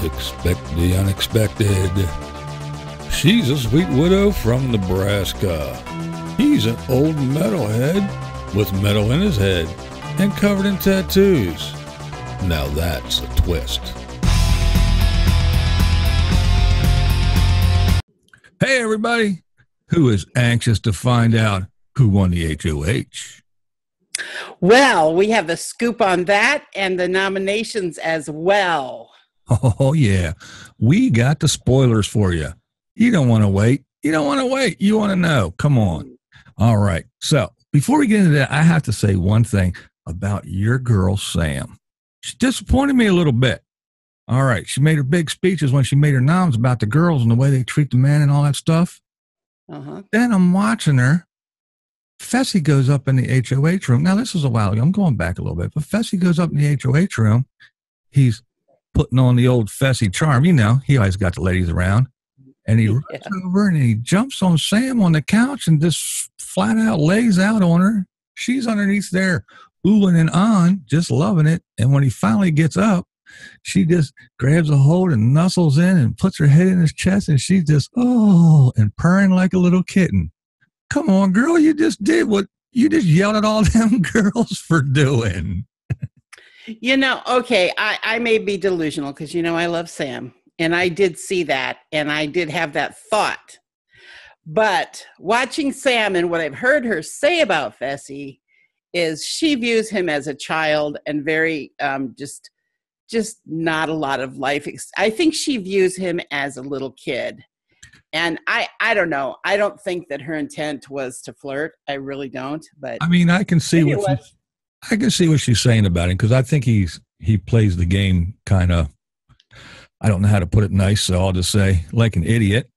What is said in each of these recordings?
Expect the unexpected. She's a sweet widow from Nebraska. He's an old metalhead with metal in his head and covered in tattoos. Now that's a twist. Hey everybody, who is anxious to find out who won the HOH? Well, we have the scoop on that and the nominations as well. Oh yeah, we got the spoilers for you. You don't want to wait. You don't want to wait. You want to know. Come on. All right. So before we get into that, I have to say one thing about your girl, Sam. She disappointed me a little bit. All right. She made her big speeches when she made her noms about the girls and the way they treat the men and all that stuff. Then I'm watching her. Fessy goes up in the HOH room. Now, this was a while ago. I'm going back a little bit. But Fessy goes up in the HOH room. He's putting on the old Fessy charm. You know, he always got the ladies around. And he runs over and he jumps on Sam on the couch and just flat out lays out on her. She's underneath there, oohing and on, just loving it. And when he finally gets up, she just grabs a hold and nuzzles in and puts her head in his chest. And she's just, oh, and purring like a little kitten. Come on, girl, you just did what you just yelled at all them girls for doing. You know, okay, I may be delusional because, you know, I love Sam. And I did see that, and I did have that thought. But watching Sam and what I've heard her say about Fessy is she views him as a child and very just not a lot of life. I think she views him as a little kid. And I don't know. I don't think that her intent was to flirt. I really don't. But I mean, I can see what she's saying about him because I think he plays the game kind of. I don't know how to put it nice, so I'll just say like an idiot.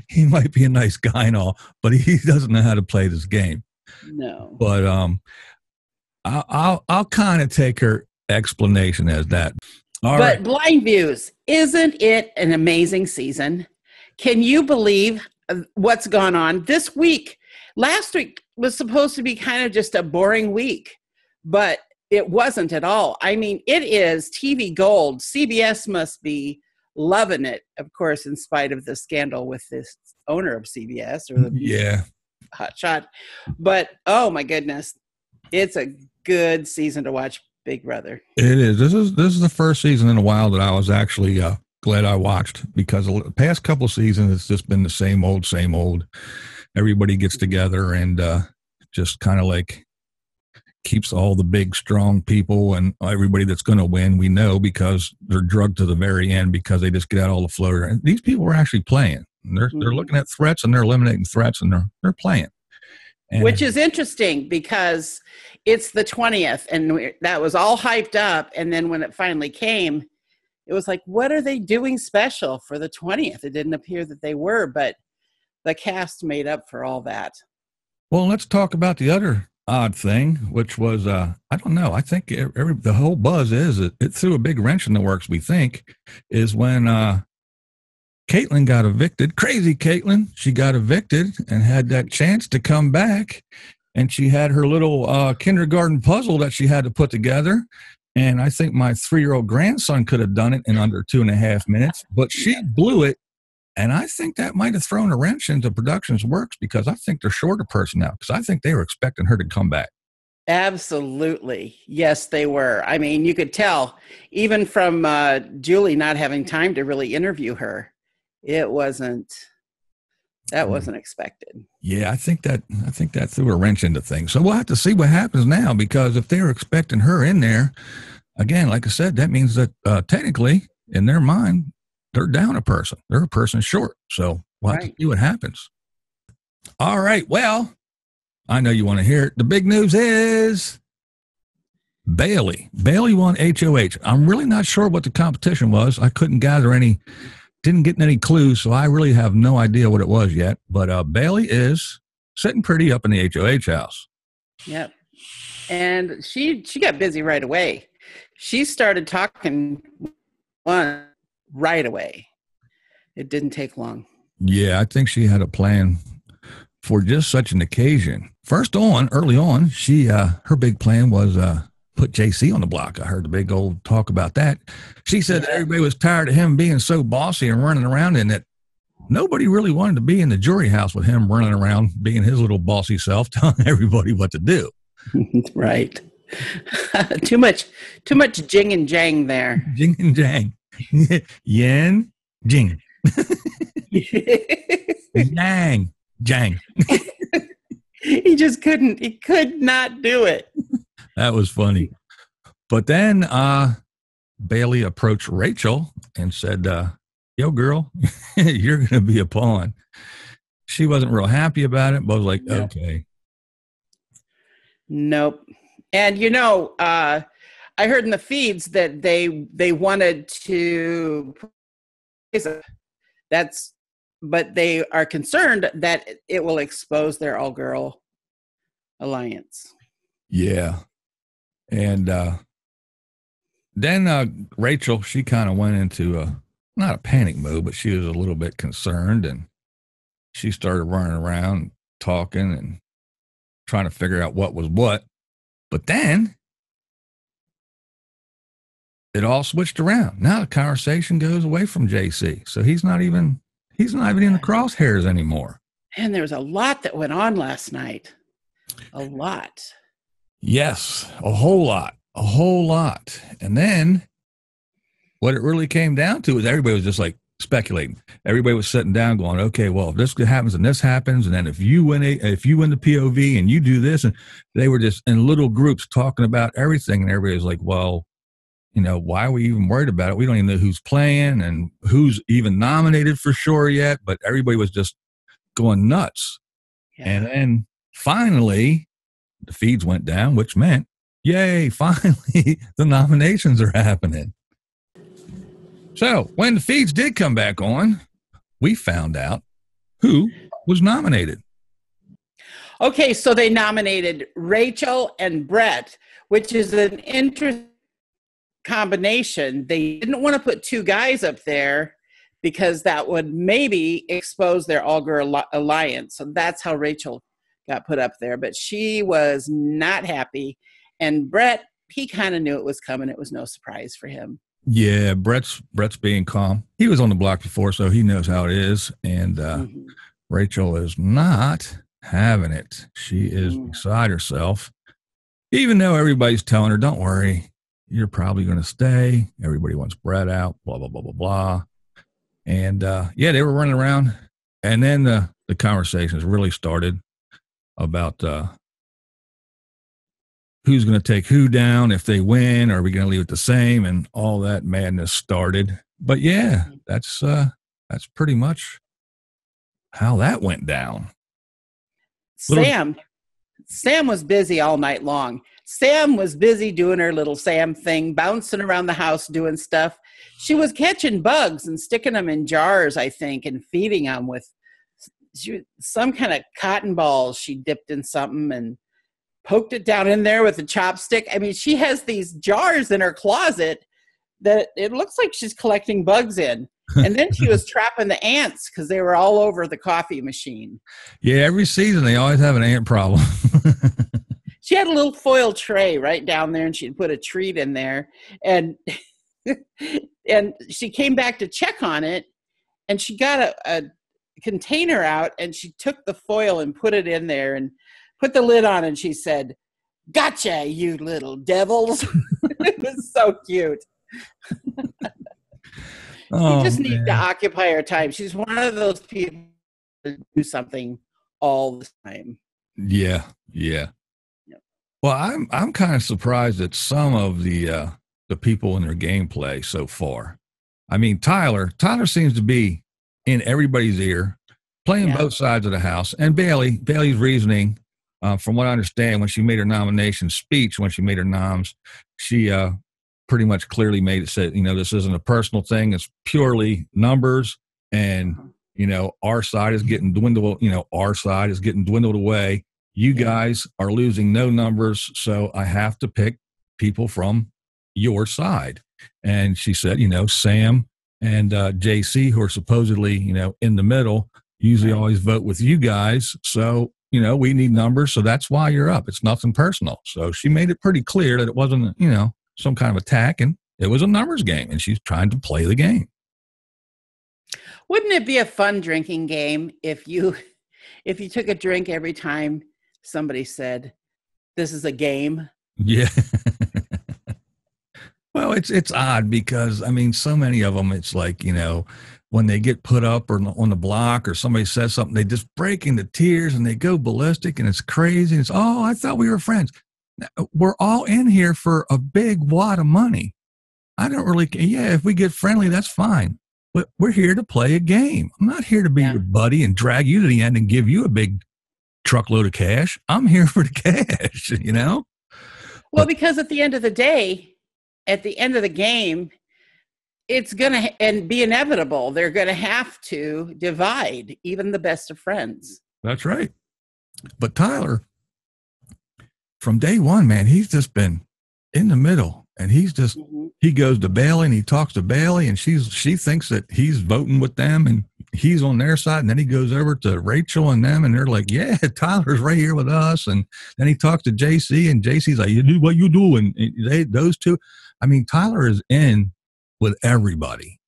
He might be a nice guy and all, but he doesn't know how to play this game. No. But I'll kind of take her explanation as that. All right. BlindViews, isn't it an amazing season? Can you believe what's gone on this week? Last week was supposed to be kind of just a boring week, but it wasn't at all. I mean, it is TV gold. CBS must be loving it, of course, in spite of the scandal with this owner of CBS or the hot shot. But, oh, my goodness, it's a good season to watch Big Brother. It is. This is the first season in a while that I was actually glad I watched because the past couple of seasons, it's just been the same old, same old. Everybody gets together and just kind of like keeps all the big, strong people and everybody that's going to win, we know, because they're drugged to the very end because they just get out all the floater. And these people are actually playing. They're looking at threats and they're eliminating threats and they're playing. And which is interesting because it's the 20th and that was all hyped up. And then when it finally came, it was like, what are they doing special for the 20th? It didn't appear that they were, but the cast made up for all that. Well, let's talk about the other odd thing, which was, I don't know, I think the whole buzz is, it threw a big wrench in the works, we think, is when Caitlyn got evicted. Crazy Caitlyn. She got evicted and had that chance to come back, and she had her little kindergarten puzzle that she had to put together, and I think my 3-year-old grandson could have done it in under 2.5 minutes, but she blew it. And I think that might have thrown a wrench into production's works because I think they're short a person now because I think they were expecting her to come back. Absolutely. Yes, they were. I mean, you could tell even from Julie not having time to really interview her. That wasn't expected. Yeah, I think that threw a wrench into things. So we'll have to see what happens now because if they were expecting her in there, again, like I said, that means that technically in their mind, they're down a person. They're a person short. So we'll have to see what happens. All right. Well, I know you want to hear it. The big news is Bailey. Bailey won HOH. I'm really not sure what the competition was. I couldn't didn't get any clues, so I really have no idea what it was yet. But Bailey is sitting pretty up in the HOH house. Yep. And she got busy right away. She started talking right away. It didn't take long. Yeah, I think she had a plan for just such an occasion. Early on, she her big plan was put JC on the block. I heard the big old talk about that. She said that everybody was tired of him being so bossy and running around, and that nobody really wanted to be in the jury house with him running around being his little bossy self, telling everybody what to do. Right. too much jing and jang there. Jing and jang. Yin, jing. Yang, jang. He could not do it. That was funny. But then Bailey approached Rachel and said, yo, girl, you're going to be a pawn. She wasn't real happy about it, but was like, okay. Nope. And, I heard in the feeds that they wanted to, but they are concerned that it will expose their all-girl alliance. Yeah. And then Rachel, she kind of went into not a panic mode, but she was a little bit concerned, and she started running around talking and trying to figure out what was what. But then it all switched around. Now the conversation goes away from JC. So he's not even in the crosshairs anymore. And there was a lot that went on last night. A lot. Yes, a whole lot. And then what it really came down to is everybody was just like speculating. Everybody was sitting down going, okay, well, if this happens and this happens, and then if you win the POV and you do this, and they were just in little groups talking about everything, and everybody was like, well, why are we even worried about it? We don't even know who's playing and who's even nominated for sure yet, but everybody was just going nuts. Yeah. And then finally the feeds went down, which meant, yay, finally the nominations are happening. So when the feeds did come back on, we found out who was nominated. Okay, so they nominated Rachel and Brett, which is an interesting combination. They didn't want to put two guys up there because that would maybe expose their all-girl alliance. So that's how Rachel got put up there. But she was not happy. And Brett, he kind of knew it was coming. It was no surprise for him. Yeah, Brett's being calm. He was on the block before, so he knows how it is. And Rachel is not having it. She is beside herself, even though everybody's telling her, don't worry, you're probably going to stay. Everybody wants Brett out, blah, blah, blah, blah, blah. And they were running around. And then the conversations really started about who's going to take who down if they win. Are we going to leave it the same? And all that madness started. But yeah, that's pretty much how that went down. Sam was busy all night long. Sam was busy doing her little Sam thing, bouncing around the house, doing stuff. She was catching bugs and sticking them in jars, I think, and feeding them with some kind of cotton balls she dipped in something and poked it down in there with a chopstick. I mean, she has these jars in her closet that it looks like she's collecting bugs in. And then she was trapping the ants because they were all over the coffee machine. Yeah, every season they always have an ant problem. She had a little foil tray right down there, and she'd put a treat in there. And and she came back to check on it, and she got a container out, and she took the foil and put it in there and put the lid on, and she said, "Gotcha, you little devils." It was so cute. She just needs to occupy her time. She's one of those people that do something all the time. Yeah. Well, I'm kind of surprised at some of the people in their gameplay so far. I mean, Tyler seems to be in everybody's ear, playing both sides of the house. And Bailey's reasoning, from what I understand, when she made her nomination speech, when she made her noms, she pretty much clearly made it said, this isn't a personal thing. It's purely numbers. And, our side is getting dwindled. Our side is getting dwindled away. You guys are losing no numbers. So I have to pick people from your side. And she said, Sam and JC, who are supposedly, in the middle, usually always vote with you guys. So, we need numbers, so that's why you're up. It's nothing personal. So she made it pretty clear that it wasn't, some kind of attack, and it was a numbers game, and she's trying to play the game. Wouldn't it be a fun drinking game if you took a drink every time somebody said, "This is a game"? Yeah. Well, it's odd because, so many of them, it's like, when they get put up or on the block or somebody says something, they just break into tears and they go ballistic, and it's crazy. It's, oh, I thought we were friends. We're all in here for a big wad of money. I don't really care. Yeah, if we get friendly, that's fine. But we're here to play a game. I'm not here to be your buddy and drag you to the end and give you a big truckload of cash. I'm here for the cash, Well, because at the end of the day, at the end of the game, it's going to be inevitable. They're going to have to divide even the best of friends. That's right. But Tyler, from day one, man, he's just been in the middle, and he's just, he goes to Bailey and he talks to Bailey, and she thinks that he's voting with them and he's on their side. And then he goes over to Rachel and them, and they're like, yeah, Tyler's right here with us. And then he talks to JC, and JC's like, you do what you do. And those two, Tyler is in with everybody.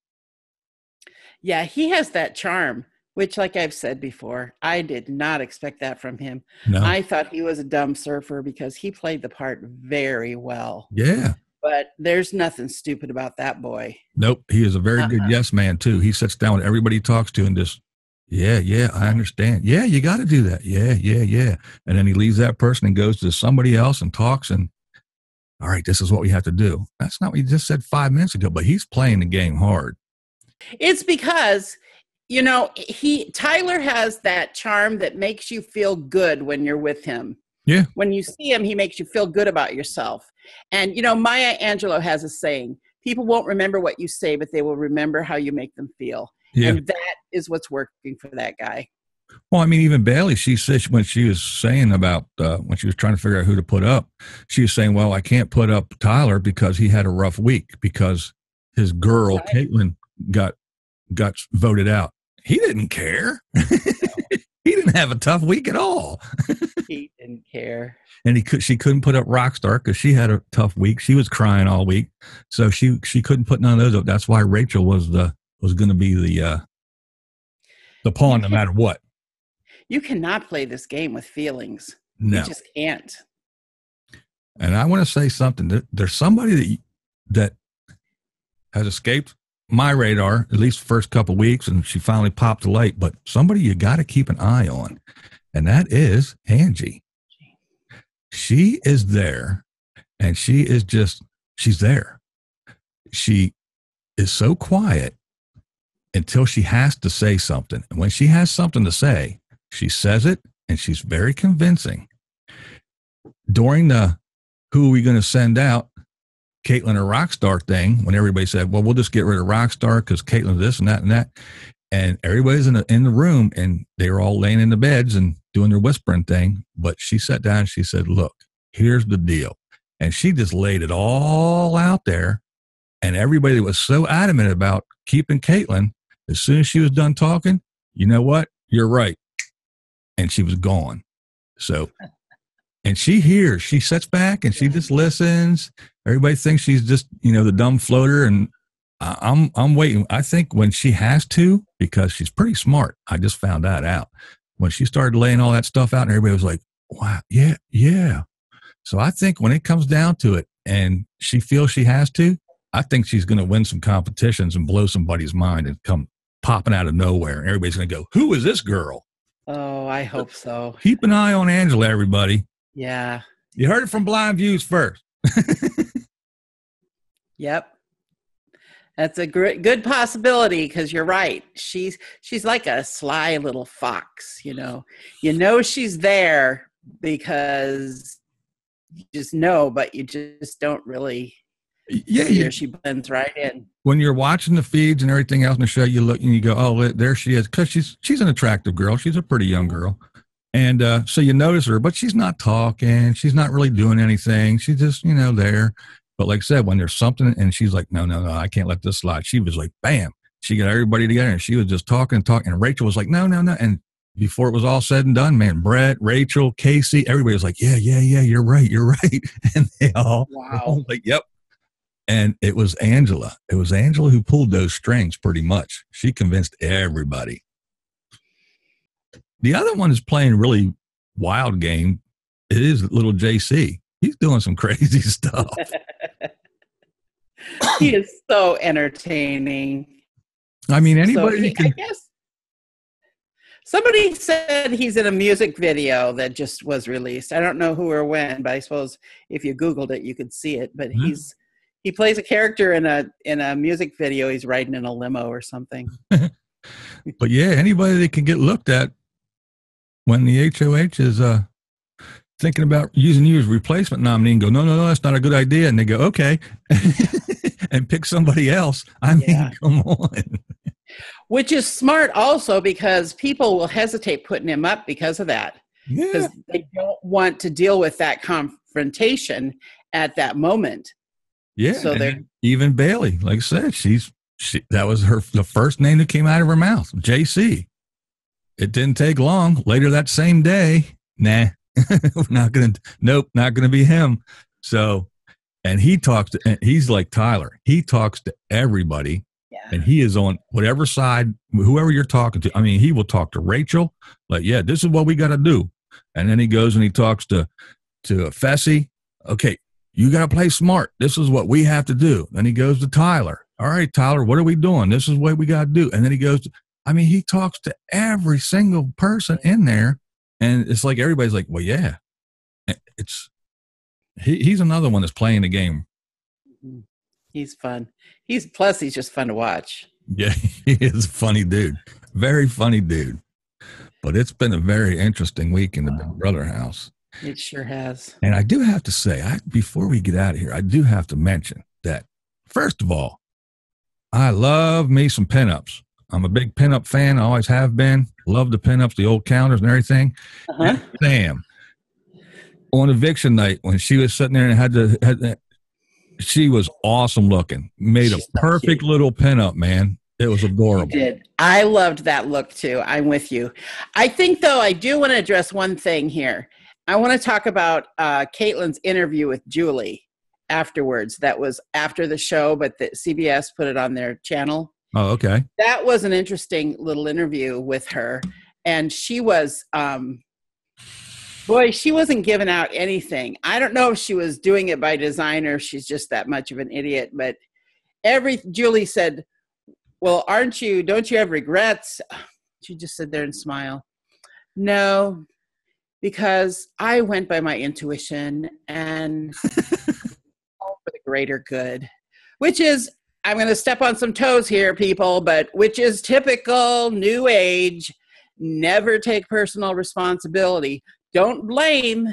Yeah, he has that charm, which, like I've said before, I did not expect that from him. No. I thought he was a dumb surfer because he played the part very well. Yeah. But there's nothing stupid about that boy. Nope. He is a very good yes man, too. He sits down with everybody he talks to and just, yeah, I understand. Yeah, you got to do that. Yeah. And then he leaves that person and goes to somebody else and talks, and all right, this is what we have to do. That's not what you just said 5 minutes ago, but he's playing the game hard. It's because, Tyler has that charm that makes you feel good when you're with him. Yeah. When you see him, he makes you feel good about yourself. And, Maya Angelou has a saying, people won't remember what you say, but they will remember how you make them feel. Yeah. And that is what's working for that guy. Well, even Bailey, she said when she was saying about when she was trying to figure out who to put up, she was saying, well, I can't put up Tyler because he had a rough week because his girl, right, Caitlin, got voted out. He didn't care. He didn't have a tough week at all. He didn't care. And she couldn't put up Rockstar because she had a tough week. She was crying all week. So she couldn't put none of those up. That's why Rachel was going to be the pawn no matter what. You cannot play this game with feelings. No. You just can't. And I want to say something. There's somebody that has escaped my radar, at least the first couple of weeks, and she finally popped the light, but somebody you got to keep an eye on, and that is Angie. She is there, and she's there. She is so quiet until she has to say something. And when she has something to say, she says it, and she's very convincing. During the who are we going to send out, Caitlin or Rockstar thing, when everybody said, well, we'll just get rid of Rockstar because Caitlin this and that and that. And everybody's in the room, and they were all laying in the beds and doing their whispering thing. But she sat down and she said, look, here's the deal. And she just laid it all out there. And everybody was so adamant about keeping Caitlin, as soon as she was done talking, you know what? You're right. And she was gone. So, and she hears, she sits back and she just listens. Everybody thinks she's just, the dumb floater. And I'm waiting. I think when she has to, because she's pretty smart. I just found that out. When she started laying all that stuff out and everybody was like, wow, yeah. So I think when it comes down to it and she feels she has to, I think she's going to win some competitions and blow somebody's mind and come popping out of nowhere. And everybody's going to go, who is this girl? Oh, I hope so. Keep an eye on Angela, everybody. Yeah. You heard it from BlindViews first. Yep. That's a good possibility because you're right. She's like a sly little fox, she's there because you just know, but you just don't really. Yeah, she blends right in. When you're watching the feeds and everything else in the show, you look and you go, oh, there she is. Because she's an attractive girl. She's a pretty young girl. And so you notice her, but she's not talking. She's not really doing anything. She's just, there. But like I said, when there's something and she's like, no, I can't let this slide. She was like, bam. She got everybody together and she was just talking. And Rachel was like, no. And before it was all said and done, man, Brett, Rachel, Casey, everybody was like, yeah, you're right. And they all were all like, yep. And it was Angela. It was Angela who pulled those strings pretty much. She convinced everybody. The other one is playing a really wild game. It is little JC. He's doing some crazy stuff. He is so entertaining. I mean, anybody I guess somebody said he's in a music video that just was released. I don't know who or when, but I suppose if you Googled it, you could see it. But he plays a character in a music video. He's riding in a limo or something. But yeah, anybody that can get looked at when the HOH is thinking about using you as replacement nominee and go, no, that's not a good idea. And they go, okay, and pick somebody else. I mean, come on. Which is smart also because people will hesitate putting him up because of that. Because they don't want to deal with that confrontation at that moment. Yeah. So even Bailey, like I said, that was the first name that came out of her mouth, JC. It didn't take long. Later that same day, nah, not gonna be him. So, and he's like Tyler. He talks to everybody. And he is on whatever side, whoever you're talking to. I mean, he will talk to Rachel, like, yeah, this is what we got to do. And then he goes and he talks to Fessy. Okay, you got to play smart. This is what we have to do. Then he goes to Tyler. All right, Tyler, what are we doing? This is what we got to do. And then he goes he talks to every single person in there. And it's like everybody's like, well, yeah. He's another one that's playing the game. He's fun. He's just fun to watch. Yeah, he is a funny dude. Very funny dude. But it's been a very interesting week in the Big Brother house. It sure has. And I do have to say, before we get out of here, I do have to mention that, first of all, I love me some pinups. I'm a big pinup fan. I always have been. Love the pinups, the old counters and everything. Uh-huh. Sam, on eviction night, when she was sitting there and had she was awesome looking. Made a perfect little pinup, man. It was adorable. She did. I loved that look too. I'm with you. I think, though, I do want to address one thing here. I want to talk about Caitlin's interview with Julie afterwards. That was after the show, but the CBS put it on their channel. Oh, okay. That was an interesting little interview with her. And she was... she wasn't giving out anything. I don't know if she was doing it by design or she's just that much of an idiot, but Julie said, well, don't you have regrets? She just sit there and smile. No, because I went by my intuition and all for the greater good, which is, I'm going to step on some toes here, people, but which is typical new age, never take personal responsibility. Don't blame,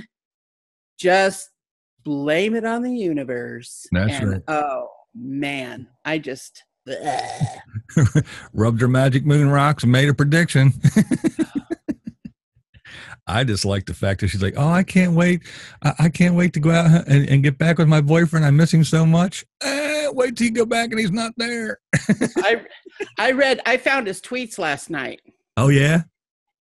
just blame it on the universe. That's right. Oh, man, I just... rubbed her magic moon rocks and made a prediction. I just like the fact that she's like, oh, I can't wait. I can't wait to go out and get back with my boyfriend. I miss him so much. Wait till you go back and he's not there. I found his tweets last night. Oh, yeah?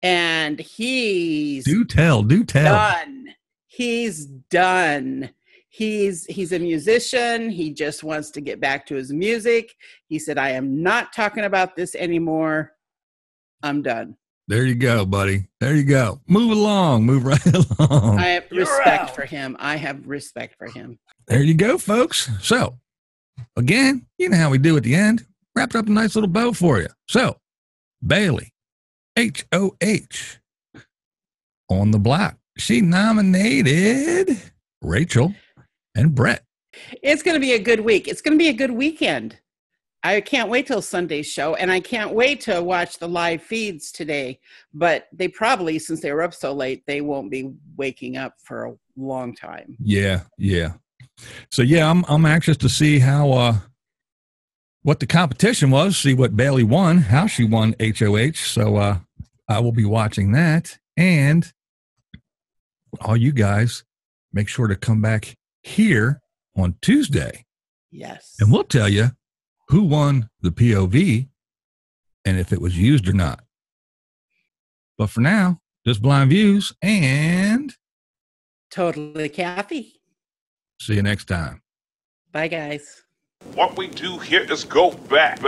And he's do tell done. He's done. He's a musician. He just wants to get back to his music. He said, I am not talking about this anymore. I'm done. There you go, buddy. There you go. Move right along. I have respect for him. I have respect for him. There you go, folks. So again, you know how we do at the end. Wrapped up a nice little bow for you. So Bailey, HOH on the block. She nominated Rachel and Brett. It's going to be a good week. It's going to be a good weekend. I can't wait till Sunday's show, and I can't wait to watch the live feeds today. But they probably, since they were up so late, they won't be waking up for a long time. Yeah. So yeah, I'm anxious to see how what the competition was, see what Bailey won, how she won HOH. So I will be watching that. And all you guys, make sure to come back here on Tuesday. Yes. And we'll tell you who won the POV and if it was used or not. But for now, just Blind Views and Totally Kathy. see you next time. Bye, guys. What we do here is go back.